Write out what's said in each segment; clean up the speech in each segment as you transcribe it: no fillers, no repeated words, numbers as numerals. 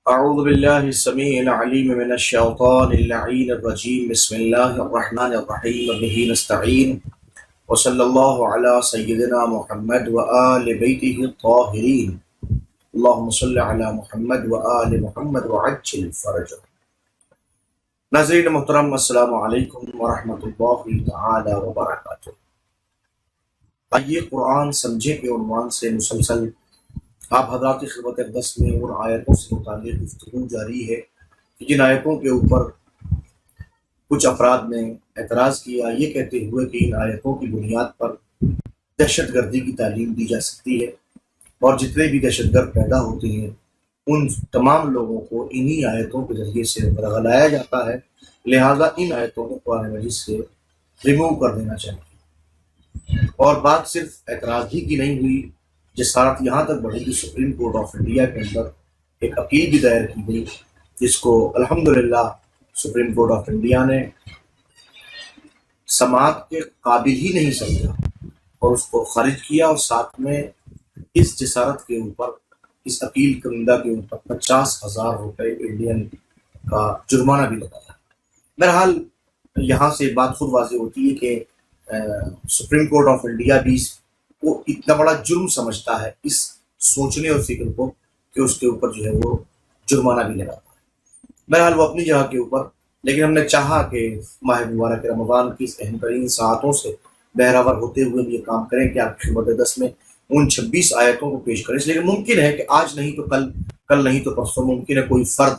أعوذ بالله السميع العليم من الشيطان اللعين الرجيم بسم الله الرحمن الرحيم وبه نستعين وصلى الله على سيدنا محمد وآل بيته الطاهرين اللهم صل على محمد وآل محمد وعجل فرجه. ناظرین محترم، السلام علیکم ورحمۃ اللہ تعالی وبرکاتہ. آئیے قرآن سمجھے کے عنوان سے مسلسل آپ حضرات کی خدمت اقدس میں ان آیتوں سے متعلق گفتگو جاری ہے کہ جن آیتوں کے اوپر کچھ افراد نے اعتراض کیا، یہ کہتے ہوئے کہ ان آیتوں کی بنیاد پر دہشت گردی کی تعلیم دی جا سکتی ہے اور جتنے بھی دہشت گرد پیدا ہوتے ہیں ان تمام لوگوں کو انہی آیتوں کے ذریعے سے برگلایا جاتا ہے، لہٰذا ان آیتوں کو قرآن مجید سے ریموو کر دینا چاہیے. اور بات صرف اعتراض ہی کی نہیں ہوئی، جسارت یہاں تک بڑھی کہ سپریم کورٹ آف انڈیا کے اندر ایک اپیل بھی دائر کی گئی، جس کو الحمدللہ سپریم کورٹ آف انڈیا نے سماعت کے قابل ہی نہیں سمجھا اور اس کو خارج کیا، اور ساتھ میں اس جسارت کے اوپر، اس اپیل کنندہ کے اوپر 50,000 روپے انڈین کا جرمانہ بھی لگایا. بہرحال یہاں سے بات خود واضح ہوتی ہے کہ سپریم کورٹ آف انڈیا بھی وہ اتنا بڑا جرم سمجھتا ہے اس سوچنے اور فکر کو کہ اس کے اوپر جو ہے وہ جرمانہ بھی لگاتا ہے. بہرحال وہ اپنی جگہ کے اوپر، لیکن ہم نے چاہا کہ ماہ مبارک رمضان کی اس اہم ترین ساعتوں سے بہراور ہوتے ہوئے یہ کام کریں کہ آپ کی خدمت دس میں ان 26 آیتوں کو پیش کریں. اس لیے ممکن ہے کہ آج نہیں تو کل نہیں تو پرسوں ممکن ہے کوئی فرد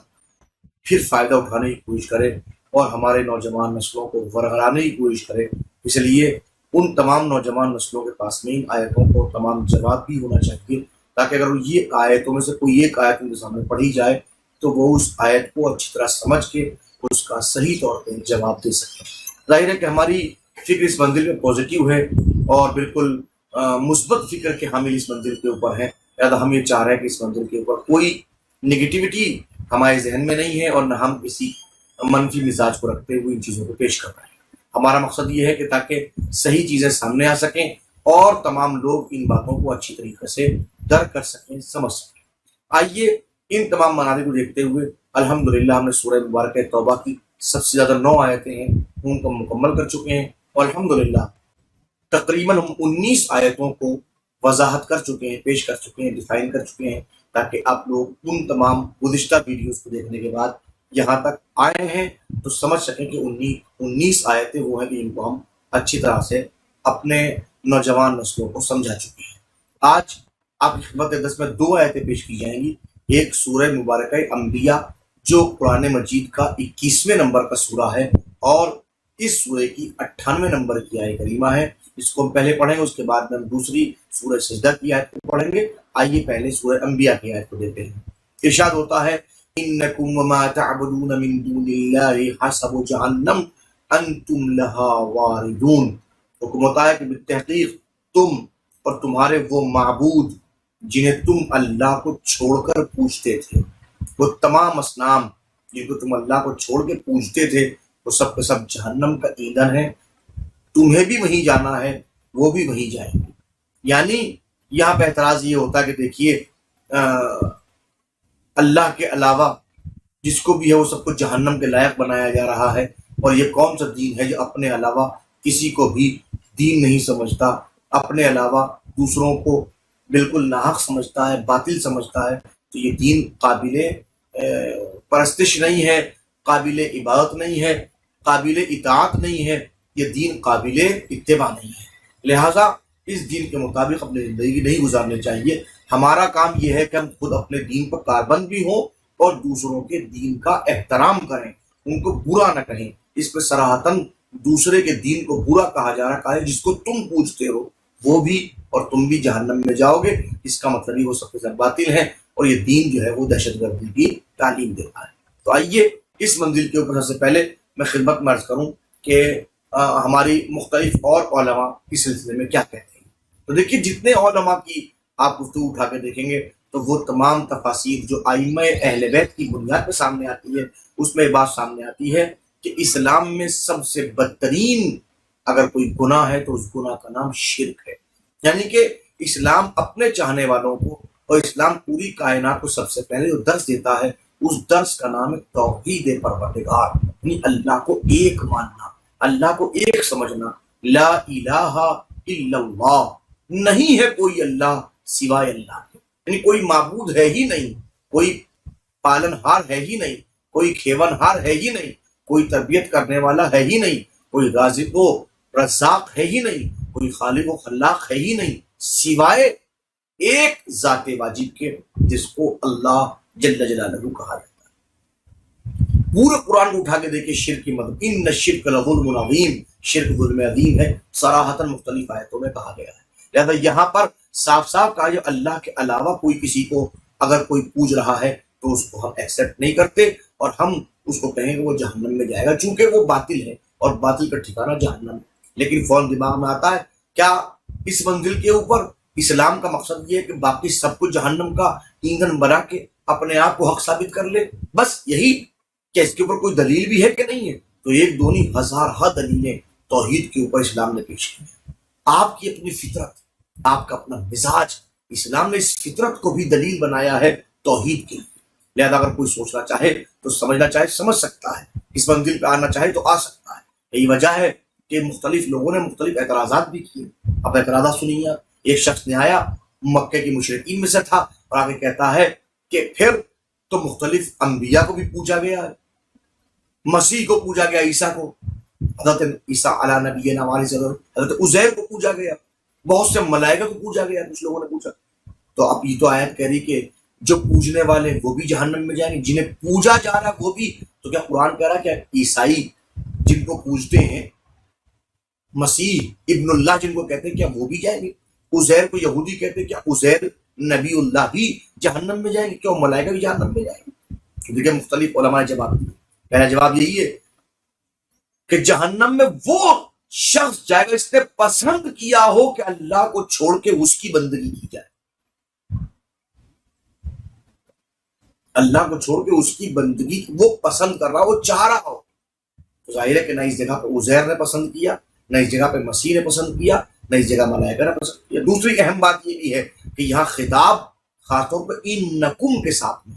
پھر فائدہ اٹھانے کی کوشش کرے اور ہمارے نوجوان نسلوں کو ورگلانے کی کوشش کرے. اس لیے ان تمام نوجوان نسلوں کے پاس میں ان آیتوں کو تمام جواب بھی ہونا چاہیے، تاکہ اگر یہ آیتوں میں سے کوئی ایک آیت ان کے سامنے پڑھی جائے تو وہ اس آیت کو اچھی طرح سمجھ کے اس کا صحیح طور پہ جواب دے سکیں. ظاہر ہے کہ ہماری فکر اس منزل میں پازیٹیو ہے اور بالکل مثبت فکر کے حامل اس منزل کے اوپر ہیں، لہٰذا ہم یہ چاہ رہے ہیں کہ اس منزل کے اوپر کوئی نگیٹیوٹی ہمارے ذہن میں نہیں ہے اور نہ ہم کسی منفی مزاج کو رکھتے ہوئے ان چیزوں کو پیش کر رہے ہیں. ہمارا مقصد یہ ہے کہ تاکہ صحیح چیزیں سامنے آ سکیں اور تمام لوگ ان باتوں کو اچھی طریقے سے درک کر سکیں، سمجھ سکیں. آئیے ان تمام مناظر کو دیکھتے ہوئے الحمدللہ ہم نے سورہ مبارکہ توبہ کی سب سے زیادہ 9 آیتیں ہیں ان کو مکمل کر چکے ہیں، اور الحمدللہ تقریباً ہم 19 آیتوں کو وضاحت کر چکے ہیں، پیش کر چکے ہیں، ڈیفائن کر چکے ہیں، تاکہ آپ لوگ ان تمام گزشتہ ویڈیوز کو دیکھنے کے بعد یہاں تک آئے ہیں تو سمجھ سکیں کہ 19 آیتیں وہ ہیں کہ ان کو ہم اچھی طرح سے اپنے نوجوان نسلوں کو سمجھا چکے ہیں. آج آپ کی خدمت دس میں 2 آیتیں پیش کی جائیں گی. ایک سورہ مبارکہ انبیاء جو قرآن مجید کا 21ویں نمبر کا سورہ ہے، اور اس سورہ کی 98 نمبر کی آیت کریمہ ہے. اس کو ہم پہلے پڑھیں گے، اس کے بعد میں ہم دوسری سورہ سجدہ کی آیت کو پڑھیں گے. آئیے پہلے سورہ انبیاء کی آیت کو دیتے ہیں. ارشاد ہوتا ہے انکم وما تعبدون من دون اللہ حسب جہنم انتم لہا واردون. حکم ہوتا ہے کہ بالتحقیق تم اور تمہارے وہ معبود جنہیں تم اللہ کو چھوڑ کر پوجتے تھے، وہ تمام اصنام جن کو تم اللہ کو چھوڑ کے پوجتے تھے، وہ سب کے سب جہنم کا ایندھن ہے. تمہیں بھی وہیں جانا ہے، وہ بھی وہیں جائیں گے. یعنی یہاں پہ اعتراض یہ ہوتا ہے کہ دیکھیے اللہ کے علاوہ جس کو بھی ہے وہ سب کو جہنم کے لائق بنایا جا رہا ہے، اور یہ کون سا دین ہے جو اپنے علاوہ کسی کو بھی دین نہیں سمجھتا، اپنے علاوہ دوسروں کو بالکل ناحق سمجھتا ہے، باطل سمجھتا ہے. تو یہ دین قابل پرستش نہیں ہے، قابل عبادت نہیں ہے، قابل اطاعت نہیں ہے، یہ دین قابل اتباع نہیں ہے. لہٰذا اس دین کے مطابق اپنی زندگی نہیں گزارنی چاہیے. ہمارا کام یہ ہے کہ ہم خود اپنے دین پر کاربند بھی ہوں اور دوسروں کے دین کا احترام کریں، ان کو برا نہ کہیں. اس پہ صراحتاً دوسرے کے دین کو برا کہا جا رہا ہے، جس کو تم پوجتے ہو وہ بھی اور تم بھی جہنم میں جاؤ گے. اس کا مطلب ہی وہ سب کے سب باطل ہے، اور یہ دین جو ہے وہ دہشت گردی کی تعلیم دیتا ہے. تو آئیے اس منزل کے اوپر سب سے پہلے میں خدمت میں عرض کروں کہ ہماری مختلف اور علماء اس سلسلے میں کیا کہتے ہیں. تو دیکھیے جتنے علماء کی آپ گفتگو اٹھا کے دیکھیں گے تو وہ تمام تفاسیر جو ائمہ اہل بیت کی بنیاد پہ سامنے آتی ہے، اس میں یہ بات سامنے آتی ہے کہ اسلام میں سب سے بدترین اگر کوئی گناہ ہے تو اس گناہ کا نام شرک ہے. یعنی کہ اسلام اپنے چاہنے والوں کو اور اسلام پوری کائنات کو سب سے پہلے جو درس دیتا ہے اس درس کا نام ہے توحید پروردگار، یعنی اللہ کو ایک ماننا، اللہ کو ایک سمجھنا، لا الہ الا اللہ، نہیں ہے کوئی اللہ سوائے اللہ کے، یعنی کوئی معبود ہے ہی نہیں، کوئی پالن ہار ہے ہی نہیں، کوئی کھیون ہار ہے ہی نہیں، کوئی تربیت کرنے والا ہے ہی نہیں، کوئی رازق و رزاق ہے ہی نہیں، کوئی خالق و خلاق ہے ہی نہیں، سوائے ایک ذات واجب کے، جس کو اللہ جل جلالہ کہا جاتا ہے۔ پورے قرآن کو اٹھا کے دیکھیں، شرک کی مدد، ان الشرک لظلم عظیم، شرک ظلم عظیم ہے، صراحتاً مختلف آیتوں میں کہا گیا ہے۔ لہذا یہاں پر صاف صاف کہا جو اللہ کے علاوہ کوئی کسی کو اگر کوئی پوج رہا ہے تو اس کو ہم ایکسیپٹ نہیں کرتے، اور ہم اس کو کہیں گے وہ جہنم میں جائے گا، چونکہ وہ باطل ہے اور باطل کا ٹھکانہ جہنم ہے۔ لیکن فوراً دماغ میں آتا ہے کیا اس منزل کے اوپر اسلام کا مقصد یہ ہے کہ باقی سب کو جہنم کا ایندھن بنا کے اپنے آپ کو حق ثابت کر لے، بس یہی؟ کہ اس کے اوپر کوئی دلیل بھی ہے کہ نہیں ہے؟ تو ایک دو نہیں، ہزارہ دلیلیں توحید کے اوپر اسلام نے پیش کی ہیں۔ آپ کی اپنی فطرت، آپ کا اپنا مزاج، اسلام نے اس فطرت کو بھی دلیل بنایا ہے توحید کے لیے۔ لہذا اگر کوئی سوچنا چاہے تو سمجھنا چاہے سمجھ سکتا ہے، اس منزل پہ آنا چاہے تو آ سکتا ہے۔ یہی وجہ ہے کہ مختلف لوگوں نے مختلف اعتراضات بھی کیے۔ اب اعتراضات سنیے۔ ایک شخص نے آیا، مکے کی مشرکین میں سے تھا، اور آگے کہتا ہے کہ پھر تو مختلف انبیاء کو بھی پوجا گیا ہے، مسیح کو پوجا گیا، عیسیٰ کو، حضرت عیسیٰ علیہ نبینا علیہ حضرت عزیر کو پوجا گیا، بہت سے ملائکہ کو پوجا گیا۔ کچھ لوگوں نے پوچھا تو اب یہ تو آیت کہہ رہی کہ جو پوجنے والے وہ بھی جہنم میں جائیں گے، جنہیں پوجا جا رہا وہ بھی۔ تو کیا قرآن کہہ رہا ہے کہ عیسائی جن کو پوجتے ہیں، مسیح ابن اللہ جن کو کہتے ہیں، کیا وہ بھی جائیں گے؟ عزیر کو یہودی کہتے ہیں، کیا عزیر نبی اللہ بھی جہنم میں جائیں گے؟ کیا ملائکہ بھی جہنم میں جائیں گے؟ دیکھیں مختلف علماء نے جواب دیا۔ پہلا جواب یہی ہے کہ جہنم میں وہ شخص جائے گا اس نے پسند کیا ہو کہ اللہ کو چھوڑ کے اس کی بندگی کی جائے، اللہ کو چھوڑ کے اس کی بندگی وہ پسند کر رہا، وہ چاہ رہا ہو۔ تو ظاہر ہے کہ نہ اس جگہ پہ عزیر نے پسند کیا، نہ اس جگہ پہ مسیح نے پسند کیا، نہ اس جگہ ملائکہ نے پسند کیا۔ دوسری اہم بات یہ بھی ہے کہ یہاں خطاب خاص طور پر انکم کے ساتھ میں،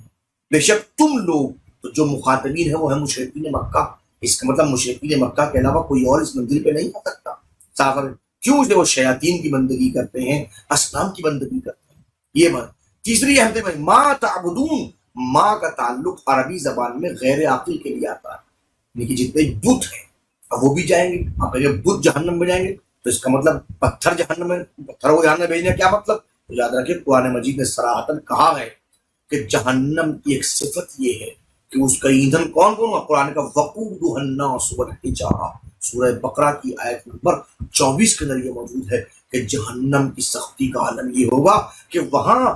بے شک تم لوگ، تو جو مخاطبین ہیں وہ ہے مشرکین مکہ۔ اس کا مطلب مشرکین مکہ کے علاوہ کوئی اور اس منزل پہ نہیں آ سکتا۔ صاف ہے، کیوں؟ جو وہ شیاطین کی بندگی کرتے ہیں، اصنام کی بندگی کرتے ہیں۔ یہ بات تیسری اہم بات، ما تعبدون، ماں کا تعلق عربی زبان میں غیر عاقل کے لیے آتا ہے، یعنی کہ جتنے بت ہیں اب وہ بھی جائیں گے۔ آپ اگر بت جہنم میں جائیں گے تو اس کا مطلب پتھر جہنم میں، پتھر کو جہنم میں بھیجنے کا کیا مطلب؟ تو یاد رکھیں قرآن مجید نے صراحتاً کہا ہے کہ جہنم کی ایک صفت یہ ہے کہ اس کا ایندھن کون کون ہے؟ قرآن کا وقودها الناس والحجارہ، سورہ بقرہ کی آیت نمبر 24 کے اندر یہ موجود ہے کہ جہنم کی سختی کا عالم یہ ہوگا کہ وہاں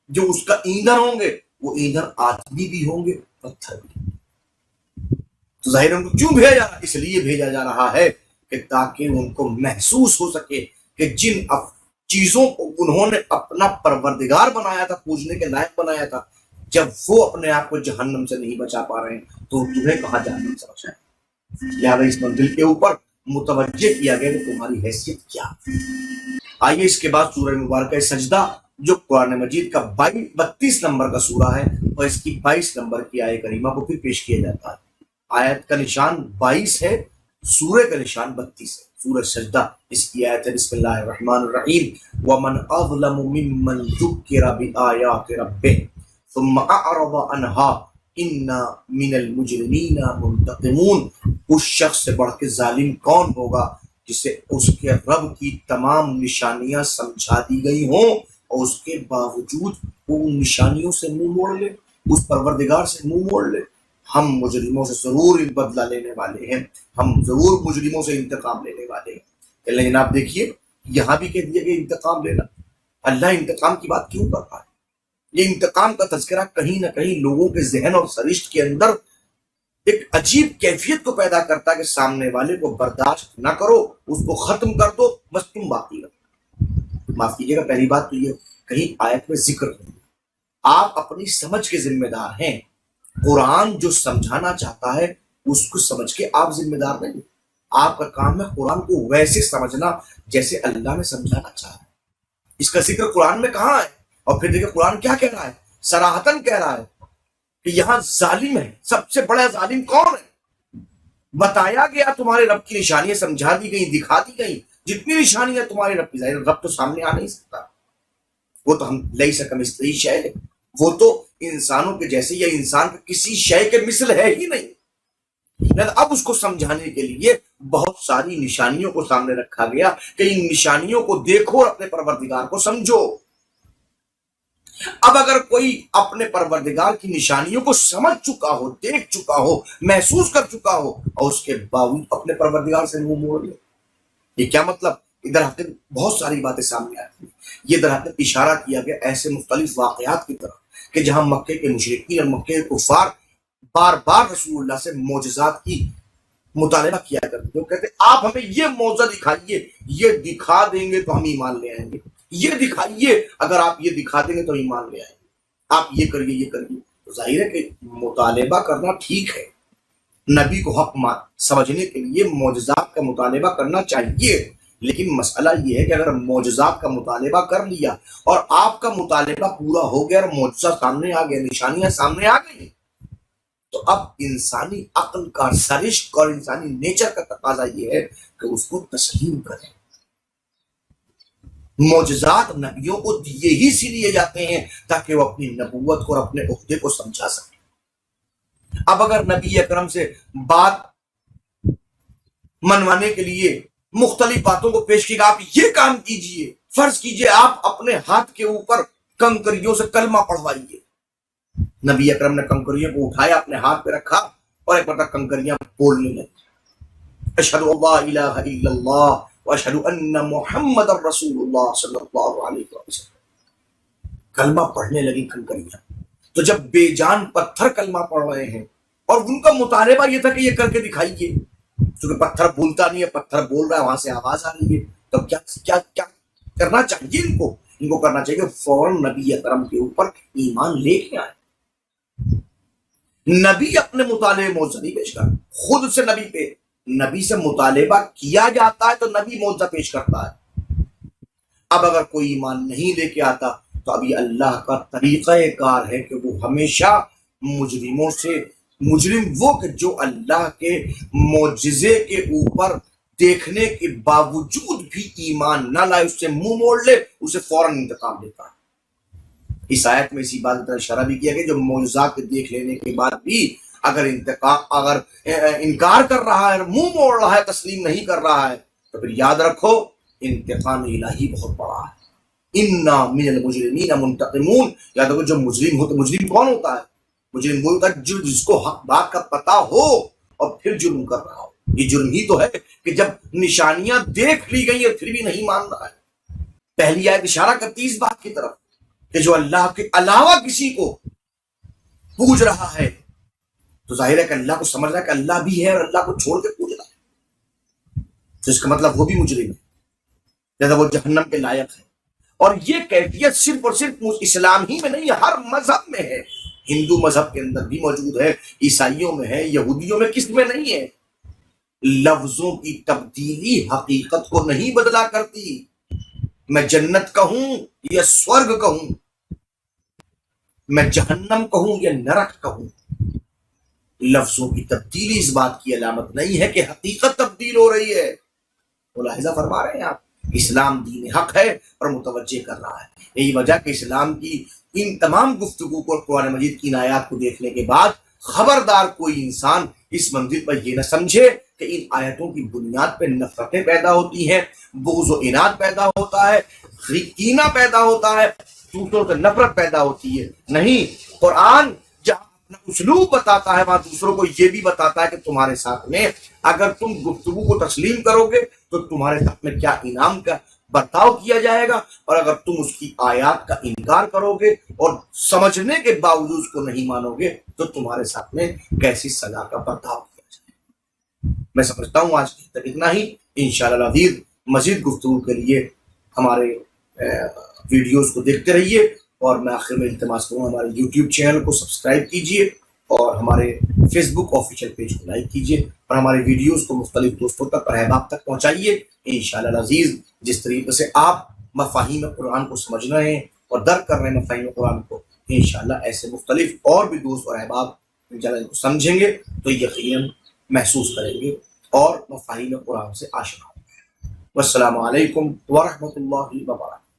جو اس کا ایندھن ہوں گے وہ ایندھن آدمی بھی ہوں گے، پتھر بھی۔ تو ظاہر ان کو کیوں بھیجا جا رہا؟ اس لیے بھیجا جا رہا ہے کہ تاکہ ان کو محسوس ہو سکے کہ جن چیزوں کو انہوں نے اپنا پروردگار بنایا تھا، پوجنے کے لائق بنایا تھا، جب وہ اپنے آپ کو جہنم سے نہیں بچا پا رہے ہیں تو تمہیں کہاں جہنم سے بچائیں؟ لہٰذا اس منزل کے اوپر متوجہ کیا گیا کہ تمہاری حیثیت کیا۔ آئیے اس کے بعد سورہ مبارکہ سجدہ، جو قرآن مجید کا 32 نمبر کا سورہ ہے، اور اس کی 22 نمبر کی آیت کریمہ کو پھر پیش کیا جاتا ہے۔ آیت کا نشان 22 ہے، سورہ کا نشان 32 ہے۔ سورہ سجدہ، اس کی آیت ہے بسم اللہ الرحمن الرحیم، وَمَنْ أَظْلَمُ مِمَّنْ ذُكِّرَ بِآيَاتِ رَبِّهِ ثُمَّ أَعْرَضَ عَنْهَا إِنَّا مِنَ الْمُجْرِمِينَ مُنْتَقِمُونَ۔ اس شخص سے بڑھ کے ظالم کون ہوگا جسے اس کے رب کی تمام نشانیاں سمجھا دی گئی ہوں اور اس کے باوجود وہ ان نشانیوں سے منہ موڑ لے، اس پروردگار سے منہ موڑ لے۔ ہم مجرموں سے ضرور بدلہ لینے والے ہیں، ہم ضرور مجرموں سے انتقام لینے والے ہیں۔ لیکن آپ دیکھیے یہاں بھی کہہ دیا کہ انتقام لینا، اللہ انتقام کی بات کیوں کر رہا ہے؟ یہ انتقام کا تذکرہ کہیں نہ کہیں لوگوں کے ذہن اور سرشت کے اندر ایک عجیب کیفیت کو پیدا کرتا ہے کہ سامنے والے کو برداشت نہ کرو، اس کو ختم کر دو، بس تم باقی رہو۔ معاف کیجیے گا، پہلی بات تو یہ کہیں آیت میں ذکر نہیں، آپ اپنی سمجھ کے ذمہ دار ہیں۔ قرآن جو سمجھانا چاہتا ہے اس کو سمجھ کے آپ ذمہ دار نہیں، آپ کا کام ہے قرآن کو ویسے سمجھنا جیسے اللہ نے سمجھانا چاہا ہے۔ اس کا ذکر قرآن میں کہاں ہے؟ اور پھر دیکھیں قرآن کیا کہہ رہا ہے، صراحتاً کہہ رہا ہے کہ یہاں ظالم ہے، سب سے بڑا ظالم کون ہے؟ بتایا گیا تمہارے رب کی نشانیاں سمجھا دی گئی، دکھا دی گئی، جتنی نشانیاں تمہارے رب کی ظاہر، رب تو سامنے آ نہیں سکتا، وہ تو ہم لئی سکم اس طریح شے ہے، وہ تو انسانوں کے جیسے یا انسان کے کسی شے کے مثل ہے ہی نہیں۔ اب اس کو سمجھانے کے لیے بہت ساری نشانیوں کو سامنے رکھا گیا کہ ان نشانیوں کو دیکھو اور اپنے پروردگار کو سمجھو۔ اب اگر کوئی اپنے پروردگار کی نشانیوں کو سمجھ چکا ہو، دیکھ چکا ہو، محسوس کر چکا ہو، اور اس کے باوجود اپنے پروردگار سے منہ موڑ لے، یہ کیا مطلب؟ ادھر حقیقت بہت ساری باتیں سامنے آتی ہیں۔ یہ در حقیقت اشارہ کیا گیا ایسے مختلف واقعات کی طرف کہ جہاں مکے کے مشرکین اور مکے کے کفار بار بار رسول اللہ سے معجزات کی مطالبہ کیا کرتے، وہ کہتے آپ ہمیں یہ معجزہ دکھائیے، یہ دکھا دیں گے تو ہم ایمان لے آئیں گے، یہ دکھائیے، اگر آپ یہ دکھا دیں گے تو ایمان لے آئیں گے، آپ یہ کریے، یہ کریے۔ تو ظاہر ہے کہ مطالبہ کرنا ٹھیک ہے، نبی کو حق سمجھنے کے لیے معجزات کا مطالبہ کرنا چاہیے، لیکن مسئلہ یہ ہے کہ اگر معجزات کا مطالبہ کر لیا اور آپ کا مطالبہ پورا ہو گیا اور معجزہ سامنے آ گیا، نشانیاں سامنے آ گئی، تو اب انسانی عقل کا سرشت اور انسانی نیچر کا تقاضا یہ ہے کہ اس کو تسلیم کریں۔ معجزات نبیوں کو دیے ہی اسی لیے جاتے ہیں تاکہ وہ اپنی نبوت کو اور اپنے عہدے کو سمجھا سکیں۔ اب اگر نبی اکرم سے بات منوانے کے لیے مختلف باتوں کو پیش کیا، آپ یہ کام کیجئے، فرض کیجئے آپ اپنے ہاتھ کے اوپر کنکریوں سے کلمہ پڑھوائیے، نبی اکرم نے کنکریوں کو اٹھایا، اپنے ہاتھ پہ رکھا اور ایک مرتبہ کنکریاں بولنے لگی، اشہد اللہ الہ الا اللہ واشہد ان محمد رسول اللہ صلی اللہ علیہ وسلم، کلمہ پڑھنے لگی کنکریاں۔ تو جب بے جان پتھر کلمہ پڑھ رہے ہیں اور ان کا مطالبہ یہ تھا کہ یہ کر کے دکھائیے، کیونکہ پتھر بولتا نہیں ہے، پتھر بول رہا ہے، وہاں سے آواز آ رہی ہے، تو کیا کرنا چاہیے ان کو کرنا چاہیے کہ فوراً نبی اکرم کے اوپر ایمان لے کے آئے۔ نبی اپنے مطالبے معجزہ نہیں پیش کرتا، خود سے نبی سے مطالبہ کیا جاتا ہے تو نبی معجزہ پیش کرتا ہے۔ اب اگر کوئی ایمان نہیں لے کے آتا تو اب یہ اللہ کا طریقہ کار ہے کہ وہ ہمیشہ مجرموں سے، مجرم وہ کہ جو اللہ کے معجزے کے اوپر دیکھنے کے باوجود بھی ایمان نہ لائے، اس سے منہ موڑ لے، اسے فوراً انتقام دیتا ہے۔ اس آیت میں اسی بات کی طرح اشارہ بھی کیا گیا جو معجزات کے دیکھ لینے کے بعد بھی اگر انکار کر رہا ہے، منہ موڑ رہا ہے، تسلیم نہیں کر رہا ہے، تو پھر یاد رکھو انتقام الہی بہت بڑا ہے۔ انا من المجرمین منتقمون، یاد رکھو جو مجرم ہوتا، مجرم کون ہوتا ہے؟ مجرم وہ ہوتا ہے جس کو حق بات کا پتہ ہو اور پھر جرم کر رہا ہو۔ یہ جرم ہی تو ہے کہ جب نشانیاں دیکھ لی گئی اور پھر بھی نہیں مان رہا ہے۔ پہلی آیت اشارہ کرتی اس بات کی طرف کہ جو اللہ کے علاوہ کسی کو پوج رہا ہے تو ظاہر ہے کہ اللہ کو سمجھ رہا ہے کہ اللہ بھی ہے اور اللہ کو چھوڑ کے پوج رہا ہے، تو اس کا مطلب وہ بھی مجرم ہے، جیسا وہ جہنم کے لائق ہے۔ اور یہ کیفیت صرف اور صرف اسلام ہی میں نہیں، ہر مذہب میں ہے، ہندو مذہب کے اندر بھی موجود ہے، عیسائیوں میں ہے، یہودیوں میں، کس میں نہیں ہے۔ لفظوں کی تبدیلی حقیقت کو نہیں بدلا کرتی، میں جنت کہوں یا سورگ کہوں، میں جہنم کہوں یا نرک کہوں، لفظوں کی تبدیلی اس بات کی علامت نہیں ہے کہ حقیقت تبدیل ہو رہی ہے۔ ملاحظہ فرما رہے ہیں آپ، اسلام دین حق ہے اور متوجہ کر رہا ہے۔ یہی وجہ کہ اسلام کی ان تمام گفتگو کو اور قرآن مجید کی ان آیات کو دیکھنے کے بعد خبردار کوئی انسان اس منزل پر یہ نہ سمجھے کہ ان آیتوں کی بنیاد پہ نفرتیں پیدا ہوتی ہیں، بغض و عناد پیدا ہوتا ہے، کینہ پیدا ہوتا ہے، دوسروں سے نفرت پیدا ہوتی ہے۔ نہیں، قرآن جہاں اپنا اسلوب بتاتا ہے وہاں دوسروں کو یہ بھی بتاتا ہے کہ تمہارے ساتھ میں اگر تم گفتگو کو تسلیم کرو گے تو تمہارے ساتھ میں کیا انعام کا برتاؤ کیا جائے گا، اور اگر تم اس کی آیات کا انکار کرو گے اور سمجھنے کے باوجود اس کو نہیں مانو گے تو تمہارے ساتھ میں کیسی سزا کا برتاؤ کیا جائے گا۔ میں سمجھتا ہوں آج کی تک اتنا ہی، انشاءاللہ العزیز مزید گفتگو کے لیے ہمارے ویڈیوز کو دیکھتے رہیے، اور میں آخر میں التماس کروں ہمارے یوٹیوب چینل کو سبسکرائب کیجیے اور ہمارے فیس بک آفیشیل پیج کو لائک کیجیے اور ہمارے ویڈیوز کو مختلف دوستوں تک اور احباب تک پہنچائیے۔ انشاءاللہ العزیز جس طریقے سے آپ مفاہیم قرآن کو سمجھ رہے ہیں اور درک کر رہے ہیں مفاہیم قرآن کو، انشاءاللہ ایسے مختلف اور بھی دوست اور احباب انشاءاللہ ان کو سمجھیں گے تو یقیناً محسوس کریں گے اور مفاہیم قرآن سے آشنا ہوں گے۔ والسلام علیکم ورحمۃ اللہ وبرکاتہ۔